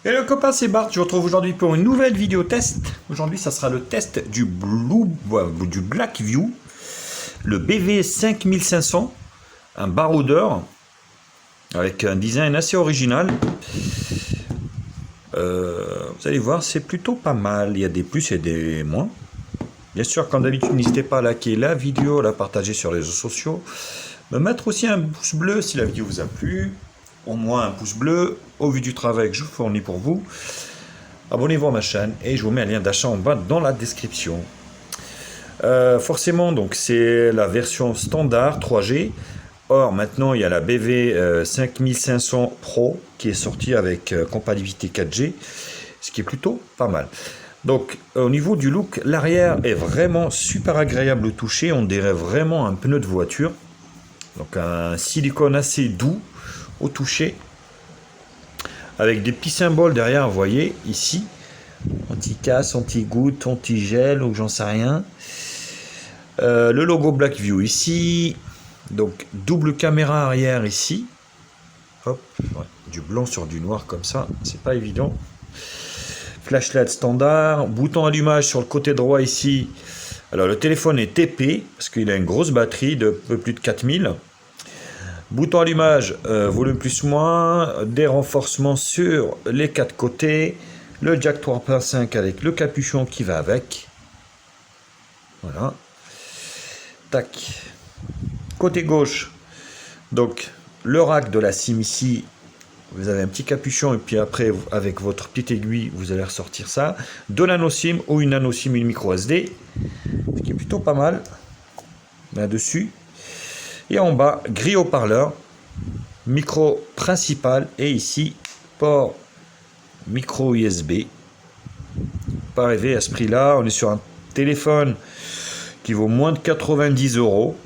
Et le copain, c'est Bart. Je vous retrouve aujourd'hui pour une nouvelle vidéo test. Aujourd'hui, ça sera le test du Blackview, le BV 5500, un baroudeur avec un design assez original. Vous allez voir, c'est plutôt pas mal. Il y a des plus et des moins. Bien sûr, comme d'habitude, n'hésitez pas à liker la vidéo, à la partager sur les réseaux sociaux, me mettre aussi un pouce bleu si la vidéo vous a plu. Au moins un pouce bleu au vu du travail que je fournis pour vous. Abonnez-vous à ma chaîne et je vous mets un lien d'achat en bas dans la description. Forcément, donc c'est la version standard 3G. Or, maintenant, il y a la BV 5500 Pro qui est sortie avec compatibilité 4G, ce qui est plutôt pas mal. Donc, au niveau du look, l'arrière est vraiment super agréable au toucher. On dirait vraiment un pneu de voiture. Donc, un silicone assez doux au toucher, avec des petits symboles derrière, vous voyez, ici, anti-casse, anti-goutte, anti-gel, ou j'en sais rien. Le logo Blackview ici, donc double caméra arrière ici, hop, ouais, du blanc sur du noir comme ça, c'est pas évident. Flashlight standard, bouton allumage sur le côté droit ici. Alors le téléphone est TP, parce qu'il a une grosse batterie de peu plus de 4000. Bouton allumage, volume plus moins, des renforcements sur les quatre côtés, le jack 3.5 avec le capuchon qui va avec. Voilà. Tac. Côté gauche, donc le rack de la SIM ici, vous avez un petit capuchon et puis après avec votre petite aiguille, vous allez ressortir ça. De nano SIM ou une nano SIM, une micro SD, ce qui est plutôt pas mal là-dessus. Et en bas, grille haut-parleur, micro principal et ici, port micro USB. Pas rêver à ce prix-là, on est sur un téléphone qui vaut moins de 90 €.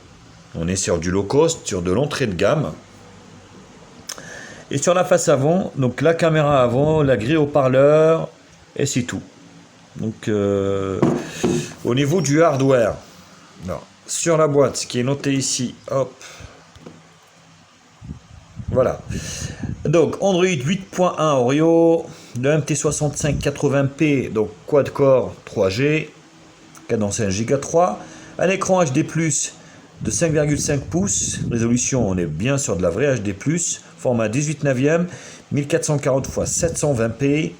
On est sur du low cost, sur de l'entrée de gamme. Et sur la face avant, donc la caméra avant, la grille haut-parleur, et c'est tout. Donc au niveau du hardware, alors, sur la boîte, ce qui est noté ici, hop, voilà. Donc Android 8.1 Oreo, le MT65 80p, donc quad-core 3G, cadence 1 Go 3, un écran HD+, de 5,5 pouces, résolution, on est bien sur de la vraie HD+, format 18/9, 1440 x 720p,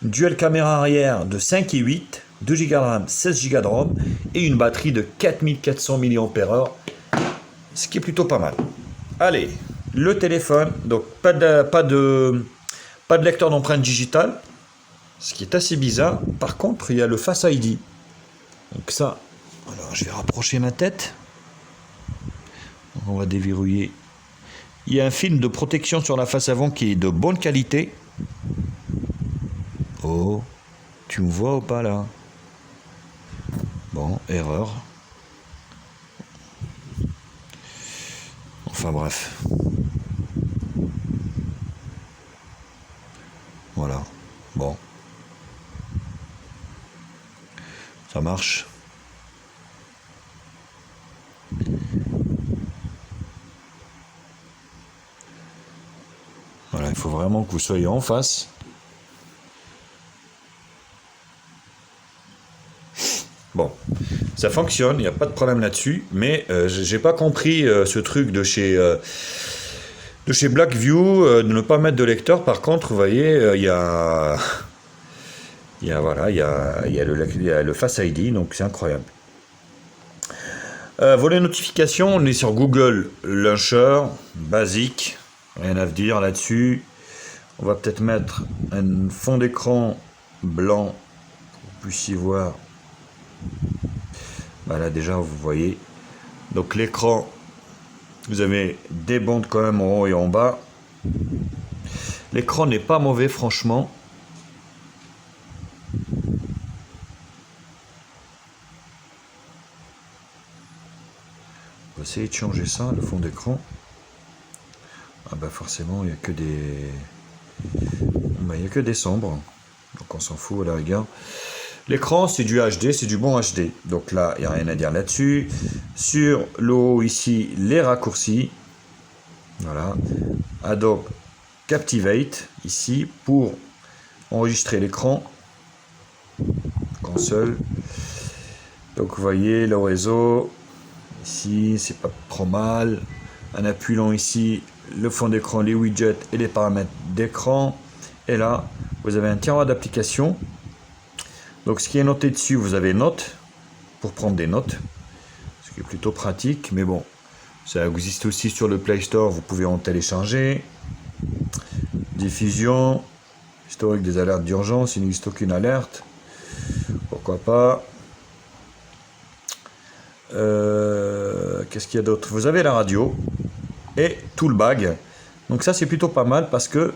dual caméra arrière de 5 et 8, 2 Go de RAM, 16 Go de ROM, et une batterie de 4400 mAh, ce qui est plutôt pas mal. Allez, le téléphone, donc pas de lecteur d'empreinte digitale, ce qui est assez bizarre. Par contre, il y a le Face ID. Donc ça, alors je vais rapprocher ma tête. On va déverrouiller. Il y a un film de protection sur la face avant qui est de bonne qualité. Oh, tu me vois ou pas là? Bon, erreur. Enfin bref. Voilà. Bon. Ça marche. Voilà, il faut vraiment que vous soyez en face. Bon, ça fonctionne, il n'y a pas de problème là-dessus, mais j'ai pas compris ce truc de chez Blackview, de ne pas mettre de lecteur. Par contre, vous voyez, il y a le Face ID, donc c'est incroyable. Volet notification, on est sur Google Launcher, basique, rien à dire là-dessus. On va peut-être mettre un fond d'écran blanc pour que vous puissiez voir. Voilà, déjà vous voyez. Donc l'écran, vous avez des bandes quand même en haut et en bas. L'écran n'est pas mauvais franchement. On va essayer de changer ça, le fond d'écran. Ah bah forcément il n'y a que des sombres. Donc on s'en fout à la rigueur. L'écran c'est du HD, c'est du bon HD. Donc là il n'y a rien à dire là-dessus. Sur le haut ici les raccourcis. Voilà. Adobe Captivate ici pour enregistrer l'écran, console. Donc vous voyez le réseau, ici c'est pas trop mal. En appuyant ici le fond d'écran, les widgets et les paramètres d'écran. Et là, vous avez un tiroir d'applications. Donc ce qui est noté dessus, vous avez notes pour prendre des notes, ce qui est plutôt pratique. Mais bon, ça existe aussi sur le Play Store, vous pouvez en télécharger. Diffusion, historique des alertes d'urgence, il n'existe aucune alerte. Pourquoi pas. Qu'est-ce qu'il y a d'autre? Vous avez la radio et tout le bag. Donc ça c'est plutôt pas mal parce que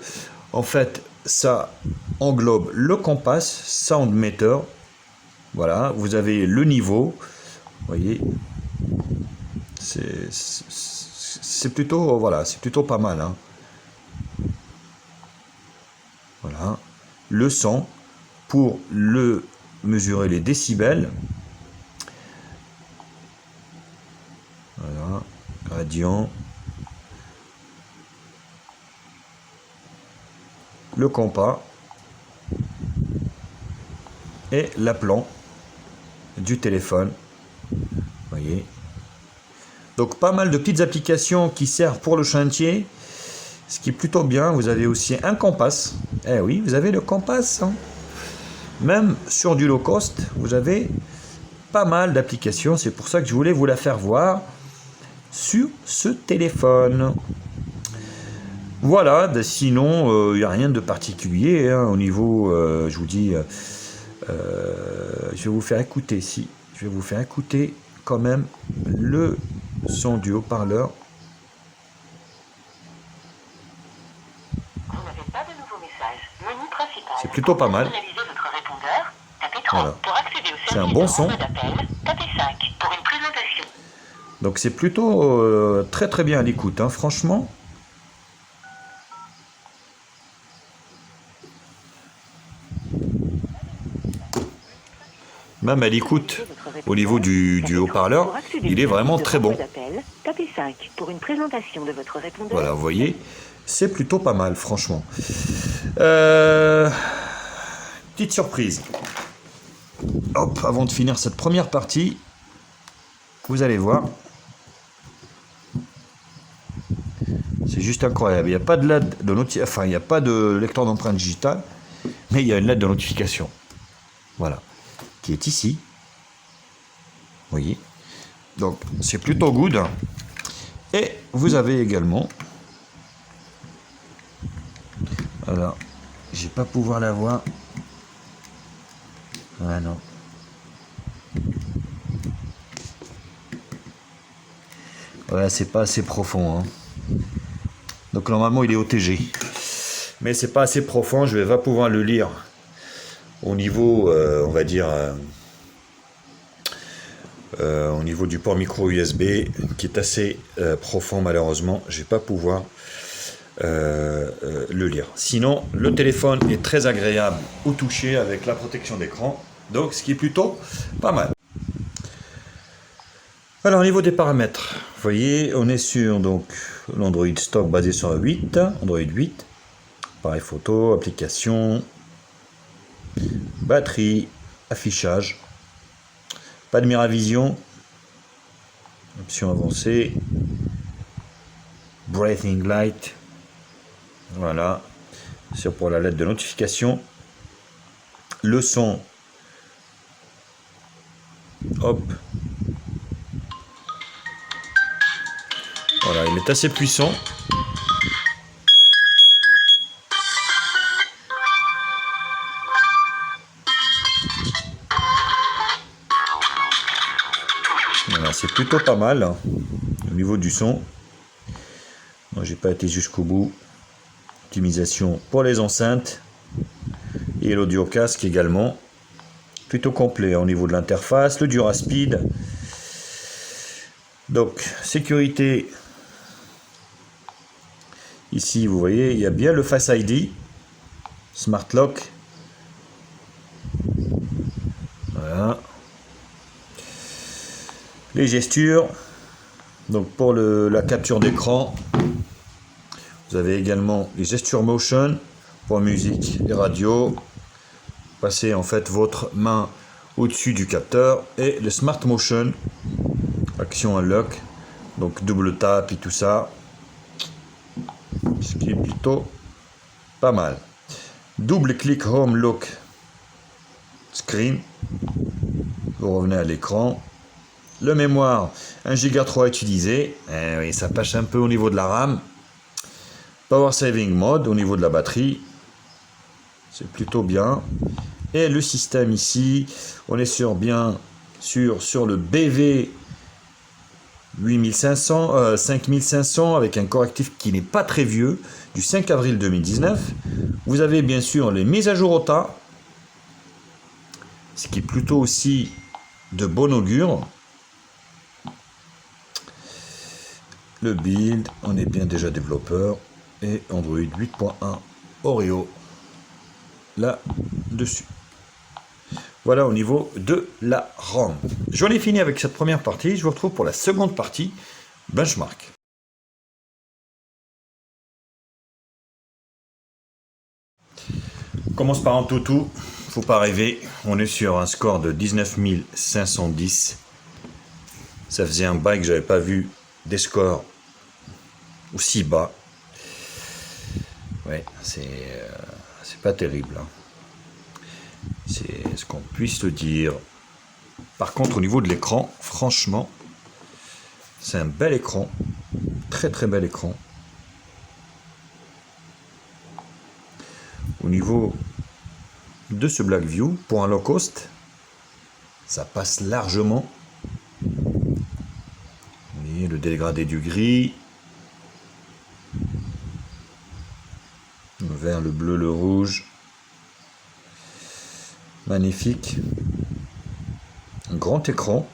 en fait ça englobe le Compass, sound meter. Voilà, vous avez le niveau. Vous voyez, c'est plutôt voilà, c'est plutôt pas mal. Hein. Voilà, le son pour le mesurer les décibels. Voilà, gradient. Le compas et l'appelant du téléphone. Vous voyez. Donc pas mal de petites applications qui servent pour le chantier. Ce qui est plutôt bien. Vous avez aussi un Compass. Eh oui, vous avez le Compass. Hein. Même sur du low cost, vous avez pas mal d'applications. C'est pour ça que je voulais vous la faire voir sur ce téléphone. Voilà, sinon, il n'y a rien de particulier hein, au niveau, je vous dis, je vais vous faire écouter, je vais vous faire écouter quand même le son du haut-parleur. Vous n'avez pas de nouveaux messages. Menu principal. C'est plutôt pas mal. Pour analyser votre répondeur, tapez 3. Voilà. Pour accéder au C'est un service bon de son. renvoi d'appel, tapez 5. Pour une présentation. Donc c'est plutôt très très bien à l'écoute, hein, franchement. Même à l'écoute, au niveau du haut-parleur, il est vraiment très bon. Tapez 5 pour une présentation de votre répondeur. Voilà, vous voyez, c'est plutôt pas mal, franchement. Petite surprise. Hop, avant de finir cette première partie, vous allez voir. C'est juste incroyable. Il n'y a pas de LED de notification, enfin, il n'y a pas de lecteur d'empreinte digitale, mais il y a une LED de notification. Voilà. Qui est ici. Vous voyez. Donc, c'est plutôt good. Et vous avez également. Voilà. Je vais pas pouvoir la voir. Ah non. Ouais, c'est pas assez profond. Hein. Donc normalement il est OTG. Mais c'est pas assez profond, je vais pas pouvoir le lire au niveau, on va dire, au niveau du port micro USB qui est assez profond malheureusement. Je vais pas pouvoir le lire. Sinon, le téléphone est très agréable au toucher avec la protection d'écran. Donc ce qui est plutôt pas mal. Alors au niveau des paramètres, vous voyez, on est sur donc l'Android stock basé sur Android 8, appareil photo, application, batterie, affichage, pas de Miravision, option avancée, breathing light, voilà, c'est pour la lettre de notification, le son, hop. Voilà, il est assez puissant. Voilà, c'est plutôt pas mal hein, au niveau du son. Moi, j'ai pas été jusqu'au bout. Optimisation pour les enceintes et l'audio casque également. Plutôt complet hein, au niveau de l'interface. Le Duraspeed. Donc, sécurité. Ici, vous voyez, il y a bien le Face ID, Smart Lock. Voilà. Les gestures. Donc, pour la capture d'écran, vous avez également les gestures motion pour musique et radio. Passez en fait votre main au-dessus du capteur et le Smart Motion, action unlock, donc double tap et tout ça, ce qui est plutôt pas mal. Double clic home lock screen, vous revenez à l'écran. Le mémoire 1 Go 3 utilisé, oui, ça pêche un peu au niveau de la RAM. Power saving mode au niveau de la batterie, c'est plutôt bien. Et le système ici, on est sur le BV 5500 avec un correctif qui n'est pas très vieux, du 5 avril 2019. Vous avez bien sûr les mises à jour OTA, ce qui est plutôt aussi de bon augure. Le build, on est bien déjà développeur, et Android 8.1 Oreo là-dessus. Voilà au niveau de la ROM. J'en ai fini avec cette première partie. Je vous retrouve pour la seconde partie, benchmark. On commence par un toutou. Faut pas rêver. On est sur un score de 19 510. Ça faisait un bail que j'avais pas vu des scores aussi bas. Ouais, c'est pas terrible. Hein. C'est ce qu'on puisse le dire. Par contre, au niveau de l'écran, franchement, c'est un bel écran. Très très bel écran. Au niveau de ce Blackview, pour un low cost, ça passe largement. Vous voyez le dégradé du gris. Le vert, le bleu, le rouge. Magnifique. Un grand écran.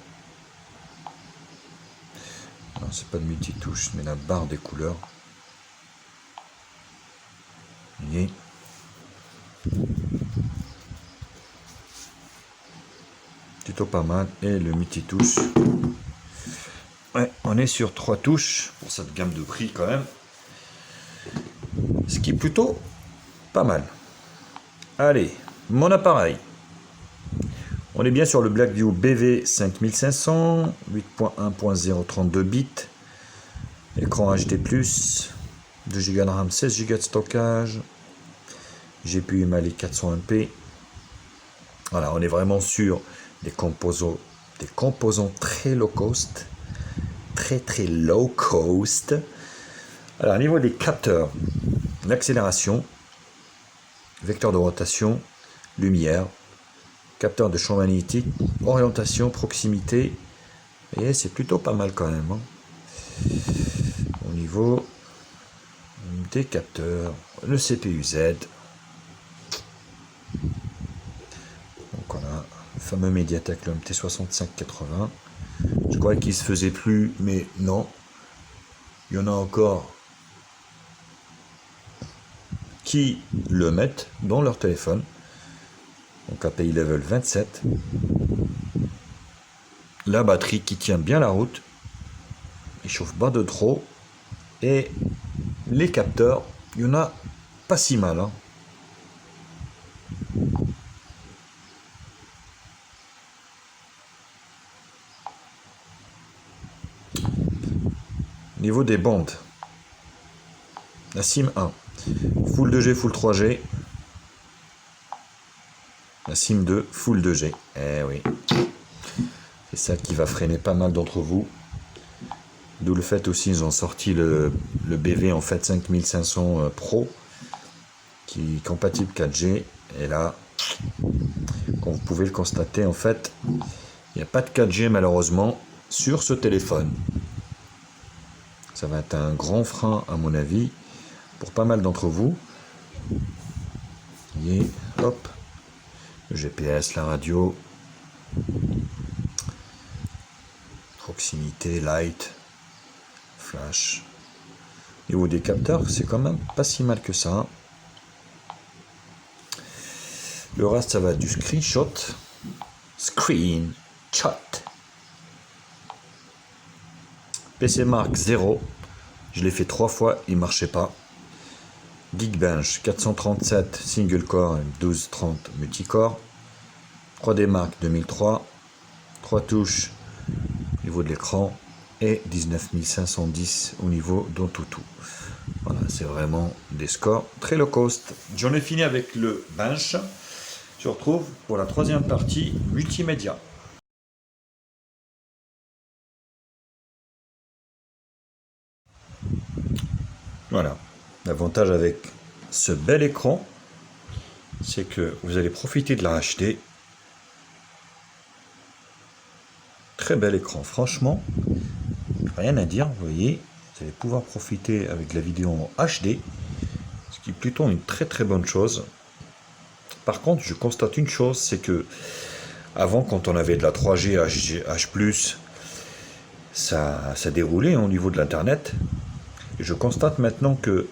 Non, c'est pas de multitouche, mais la barre des couleurs. Vous voyez. Plutôt pas mal. Et le multitouche. Ouais, on est sur 3 touches pour cette gamme de prix quand même. Ce qui est plutôt pas mal. Allez, mon appareil. On est bien sur le Blackview BV 5500, 8.1.0 32 bits, écran HD+, 2 Go de RAM, 16 Go de stockage, GPU Mali 401p. Voilà, on est vraiment sur des composants très low cost, très low cost. Alors, au niveau des capteurs, l'accélération, vecteur de rotation, lumière, capteur de champ magnétique, orientation, proximité, et c'est plutôt pas mal quand même. Hein. Au niveau des capteurs, le CPU Z. Donc on a le fameux Mediatek, le MT6580. Je croyais qu'il se faisait plus, mais non. Il y en a encore qui le mettent dans leur téléphone. Donc API level 27. La batterie qui tient bien la route. Il chauffe pas de trop. Et les capteurs, il y en a pas si mal. Hein. Niveau des bandes. La SIM 1. Full 2G, Full 3G. La SIM 2, Full 2G. Eh oui. C'est ça qui va freiner pas mal d'entre vous. D'où le fait aussi, ils ont sorti le BV en fait 5500 Pro qui est compatible 4G. Et là, comme vous pouvez le constater, en fait, il n'y a pas de 4G malheureusement sur ce téléphone. Ça va être un grand frein à mon avis pour pas mal d'entre vous. Et hop, le GPS, la radio, proximité, light, flash. Au niveau des capteurs, c'est quand même pas si mal que ça. Le reste, ça va du screenshot. PC Mark 0. Je l'ai fait 3 fois, il marchait pas. Geekbench 437 single core et 1230 multicore. 3D Mark 2003. 3 touches au niveau de l'écran et 19510 au niveau d'Antutu. Voilà, c'est vraiment des scores très low cost. J'en ai fini avec le bench. Je retrouve pour la troisième partie multimédia. Voilà, l'avantage avec ce bel écran, c'est que vous allez profiter de la HD. Très bel écran, franchement, rien à dire, vous voyez, vous allez pouvoir profiter avec la vidéo en HD, ce qui est plutôt une très très bonne chose. Par contre, je constate une chose, c'est que avant, quand on avait de la 3G H+, ça déroulait au niveau de l'internet. Et je constate maintenant que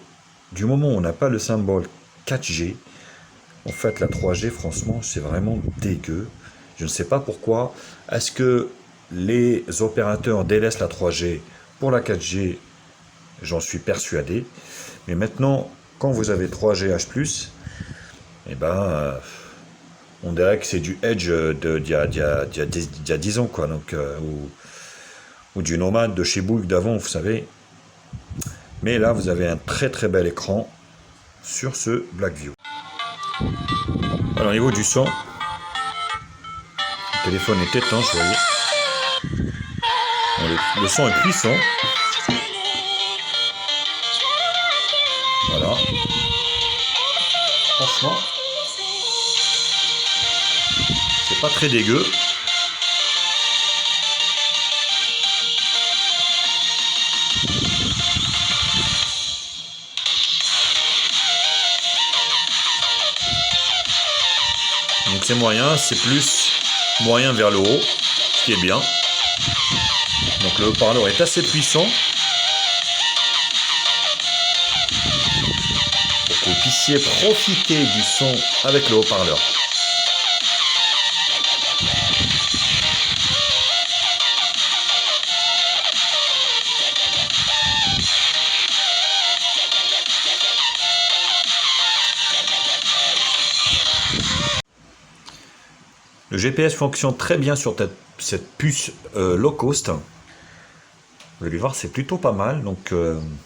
du moment où on n'a pas le symbole 4G, en fait la 3G, franchement, c'est vraiment dégueu. Je ne sais pas pourquoi. Est-ce que les opérateurs délaissent la 3G pour la 4G? J'en suis persuadé. Mais maintenant, quand vous avez 3G H+, eh ben, on dirait que c'est du Edge d'il y a 10 ans, quoi. Donc, ou du Nomad de chez Bouygues d'avant, vous savez. Mais là, vous avez un très très bel écran sur ce Blackview. Alors, au niveau du son, le téléphone est étanche, vous voyez. Bon, le son est puissant. Voilà. Franchement, c'est pas très dégueu. Donc c'est moyen, c'est plus moyen vers le haut, ce qui est bien. Donc le haut-parleur est assez puissant pour que vous puissiez profiter du son avec le haut-parleur. Le GPS fonctionne très bien sur cette puce low cost. Vous allez voir, c'est plutôt pas mal. Donc,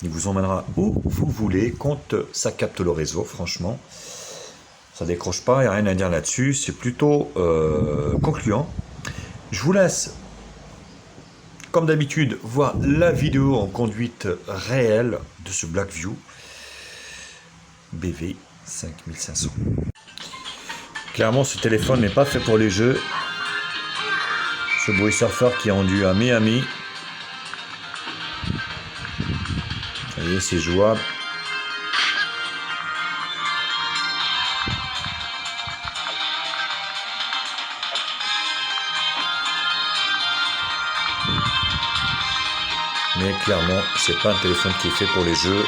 il vous emmènera où vous voulez quand ça capte le réseau. Franchement, ça décroche pas, il n'y a rien à dire là-dessus. C'est plutôt concluant. Je vous laisse, comme d'habitude, voir la vidéo en conduite réelle de ce Blackview BV 5500. Clairement, ce téléphone n'est pas fait pour les jeux. Ce Boy Surfer qui est rendu à Miami. Vous voyez, c'est jouable. Mais clairement, c'est pas un téléphone qui est fait pour les jeux.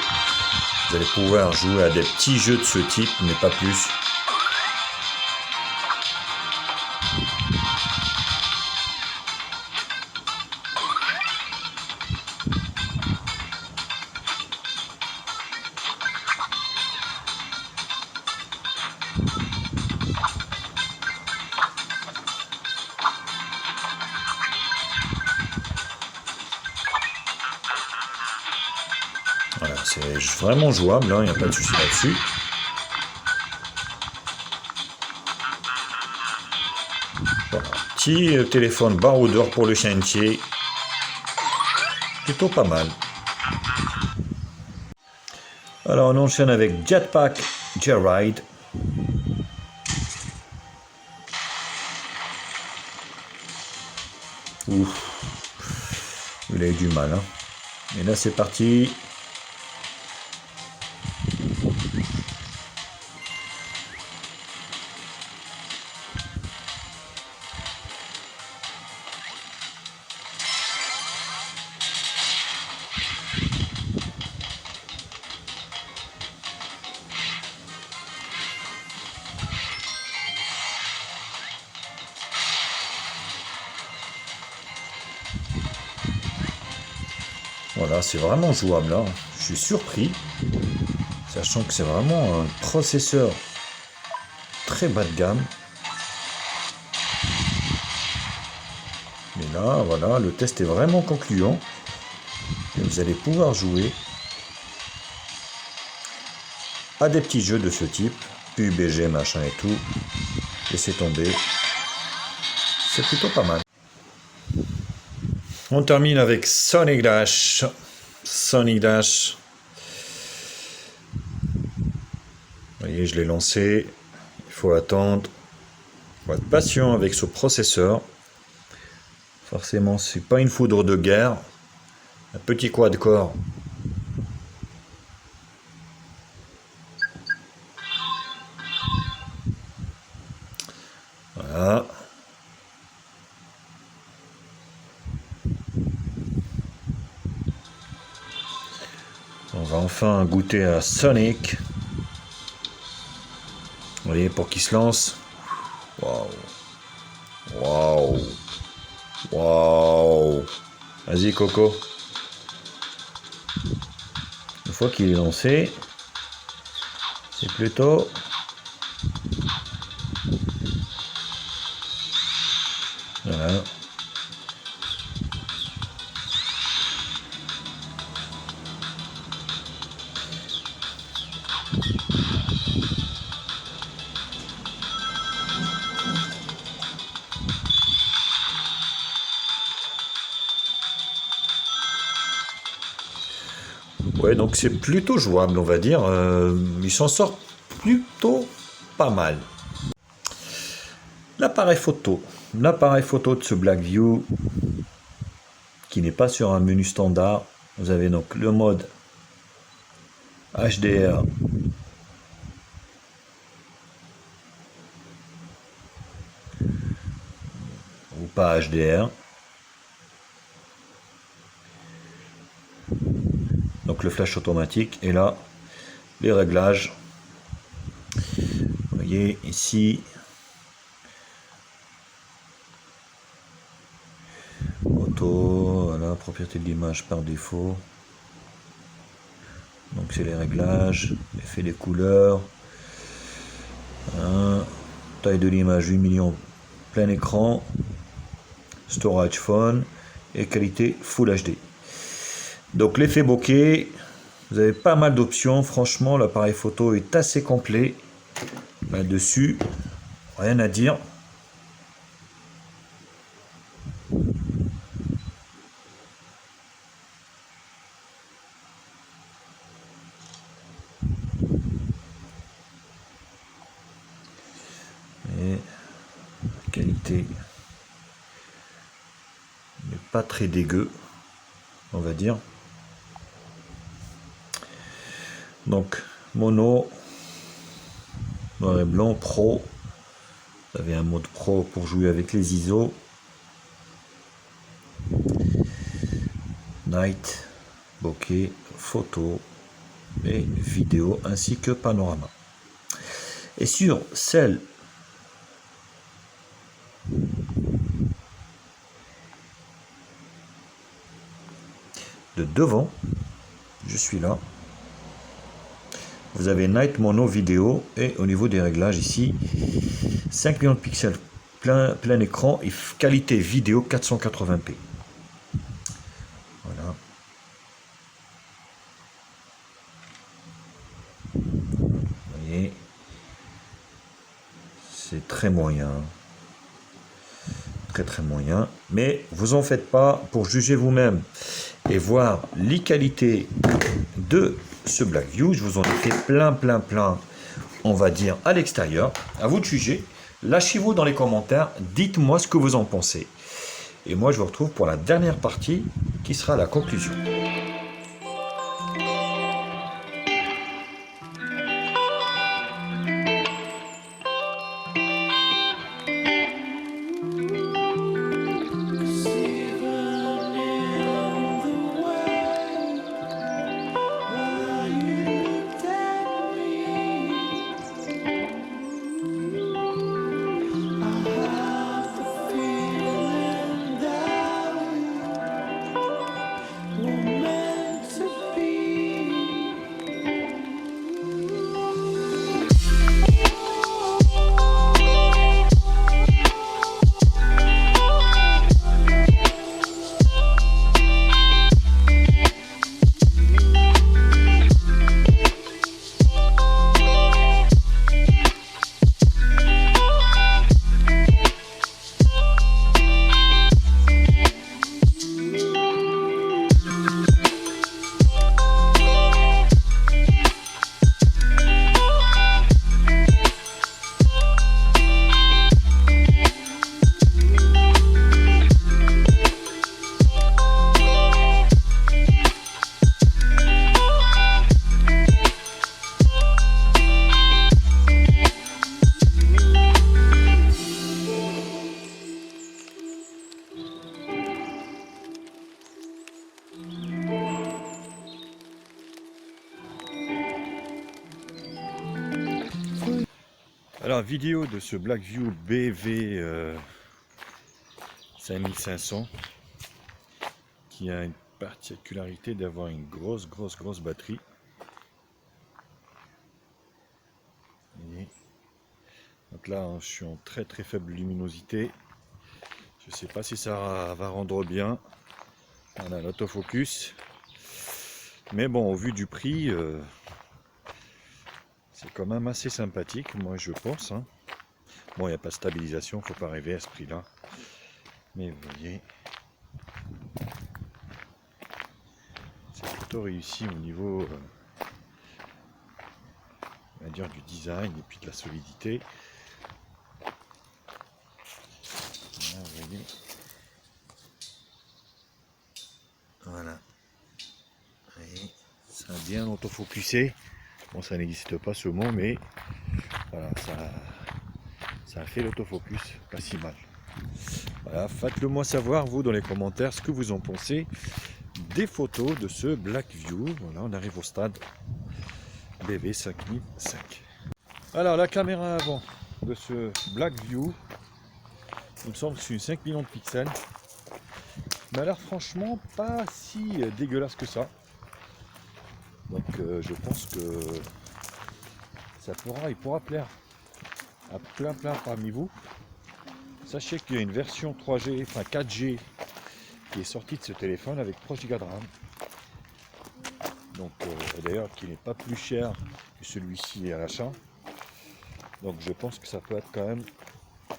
Vous allez pouvoir jouer à des petits jeux de ce type, mais pas plus. Voilà, c'est vraiment jouable, il n'y a pas de souci là-dessus. Voilà, petit téléphone baroudeur pour le chantier. Plutôt pas mal. Alors on enchaîne avec Jetpack Joyride. Ouf, il a eu du mal. Hein. Et là c'est parti. Voilà, c'est vraiment jouable. Hein. Je suis surpris. Sachant que c'est vraiment un processeur très bas de gamme. Mais là, voilà, le test est vraiment concluant. Et vous allez pouvoir jouer à des petits jeux de ce type. PUBG, machin et tout. Laissez tomber. C'est plutôt pas mal. On termine avec Sonic Dash. Sonic Dash. Vous voyez, je l'ai lancé. Il faut attendre. Il faut être patient avec ce processeur. Forcément, c'est pas une foudre de guerre. Un petit quad-core. Voilà. On va enfin goûter à Sonic. Vous voyez, pour qu'il se lance. Waouh. Waouh. Waouh. Vas-y, Coco. Une fois qu'il est lancé, c'est plutôt... Voilà. Ouais, donc c'est plutôt jouable, on va dire. Il s'en sort plutôt pas mal. L'appareil photo. L'appareil photo de ce Blackview, qui n'est pas sur un menu standard. Vous avez donc le mode HDR. Ou pas HDR. Donc le flash automatique. Et là, les réglages. Vous voyez ici. Auto, voilà, propriété de l'image par défaut. Donc c'est les réglages, effet des couleurs. Taille de l'image 8 millions plein écran. Storage phone et qualité Full HD. Donc l'effet bokeh, vous avez pas mal d'options. Franchement, l'appareil photo est assez complet. Là-dessus, rien à dire. Et la qualité n'est pas très dégueu, on va dire. Donc mono, noir et blanc, pro. Vous avez un mode pro pour jouer avec les ISO. Night, bokeh, photo et vidéo ainsi que panorama. Et sur celle de devant, je suis là. Vous avez Night Mono vidéo et au niveau des réglages ici 5 millions de pixels plein écran et qualité vidéo 480p. Voilà. Vous voyez, c'est très moyen. Très moyen, mais vous en faites pas pour juger vous-même et voir les qualités de ce Blackview. Je vous en ai fait plein, on va dire, à l'extérieur. À vous de juger. Lâchez-vous dans les commentaires, dites-moi ce que vous en pensez. Et moi, je vous retrouve pour la dernière partie qui sera la conclusion. One Alors, vidéo de ce Blackview BV 5500 qui a une particularité d'avoir une grosse batterie. Et donc là, je suis en très faible luminosité. Je ne sais pas si ça va rendre bien. Voilà, l'autofocus. Mais bon, au vu du prix, c'est quand même assez sympathique, moi je pense. Hein. Bon, il n'y a pas de stabilisation, il ne faut pas rêver à ce prix-là. Mais vous voyez, c'est plutôt réussi au niveau on va dire, du design et puis de la solidité. Là, vous voyez. Voilà. Vous voyez, ça a bien autofocusé. Bon, ça n'existe pas ce mot, mais voilà, ça a fait l'autofocus, pas si mal. Voilà, faites-le moi savoir, vous, dans les commentaires, ce que vous en pensez des photos de ce Blackview. Voilà, on arrive au stade BV 5005. Alors, la caméra avant de ce Blackview, il me semble que c'est une 5 millions de pixels. Mais alors, franchement, pas si dégueulasse que ça. Donc, je pense que il pourra plaire à plein parmi vous. Sachez qu'il y a une version 3G, enfin 4G, qui est sortie de ce téléphone avec 3 Go de RAM. Donc d'ailleurs qui n'est pas plus cher que celui-ci à l'achat. Donc je pense que ça peut être quand même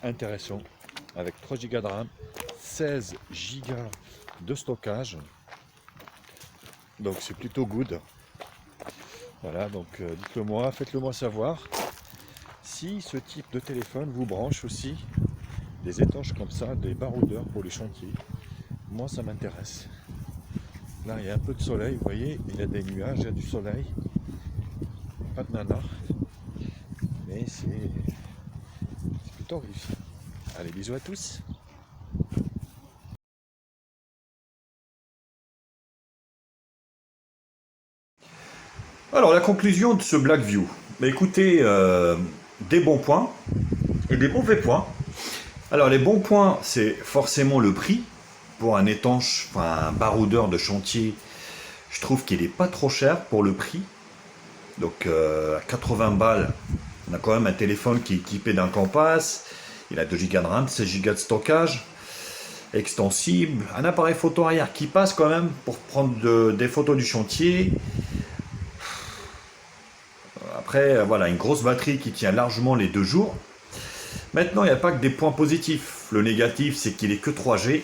intéressant. Avec 3 Go de RAM, 16 Go de stockage. Donc c'est plutôt good. Voilà, donc dites-le moi, faites-le moi savoir. Si ce type de téléphone vous branche aussi des étanches comme ça, des baroudeurs pour les chantiers. Moi ça m'intéresse. Là il y a un peu de soleil, vous voyez, il y a des nuages, il y a du soleil. Pas de nanar. Mais c'est plutôt réussi. Allez, bisous à tous. Alors la conclusion de ce Blackview. Bah, écoutez, des bons points et des mauvais points. Alors les bons points, c'est forcément le prix. Pour un étanche, enfin un baroudeur de chantier, je trouve qu'il n'est pas trop cher pour le prix. Donc à 80 balles, on a quand même un téléphone qui est équipé d'un Compass. Il a 2 Go de RAM, 16 Go de stockage, extensible, un appareil photo arrière qui passe quand même pour prendre des photos du chantier. Après, voilà, une grosse batterie qui tient largement les 2 jours. Maintenant, il n'y a pas que des points positifs. Le négatif, c'est qu'il est que 3G.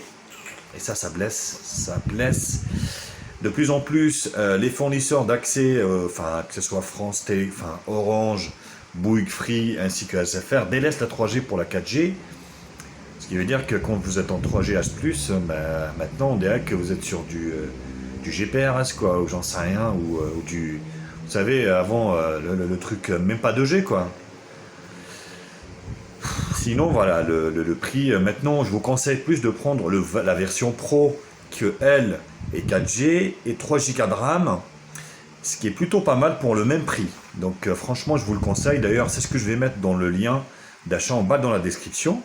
Et ça blesse. Ça blesse. De plus en plus, les fournisseurs d'accès, enfin que ce soit France Télé, enfin Orange, Bouygues, Free, ainsi que SFR, délaissent la 3G pour la 4G. Ce qui veut dire que quand vous êtes en 3GS+, ben, maintenant on dirait que vous êtes sur du GPRS, quoi, ou j'en sais rien, ou du... Vous savez, avant, le truc, même pas 2G, quoi. Sinon, voilà, le prix, maintenant, je vous conseille plus de prendre la version Pro, que elle est 4G et 3 Go de RAM, ce qui est plutôt pas mal pour le même prix. Donc, franchement, je vous le conseille. D'ailleurs, c'est ce que je vais mettre dans le lien d'achat en bas dans la description.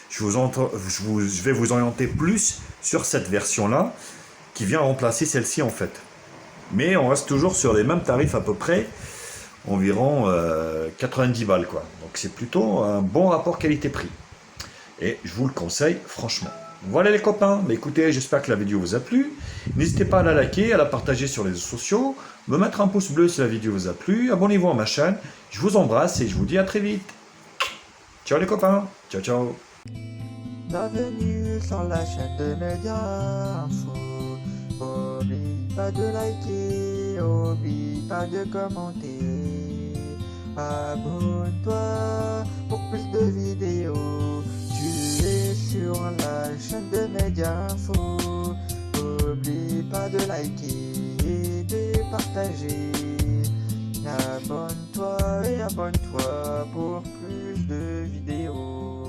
Je vais vous orienter plus sur cette version-là, qui vient remplacer celle-ci, en fait. Mais on reste toujours sur les mêmes tarifs à peu près, environ 90 balles, quoi. Donc c'est plutôt un bon rapport qualité-prix. Et je vous le conseille franchement. Voilà les copains, mais écoutez, j'espère que la vidéo vous a plu. N'hésitez pas à la liker, à la partager sur les réseaux sociaux, me mettre un pouce bleu si la vidéo vous a plu, abonnez-vous à ma chaîne. Je vous embrasse et je vous dis à très vite. Ciao les copains, ciao ciao. Bienvenue sur la chaîne de Média Info. Oublie pas de liker, oublie pas de commenter. Abonne-toi pour plus de vidéos. Tu es sur la chaîne de Média Info. Oublie pas de liker et de partager. Abonne-toi et abonne-toi pour plus de vidéos.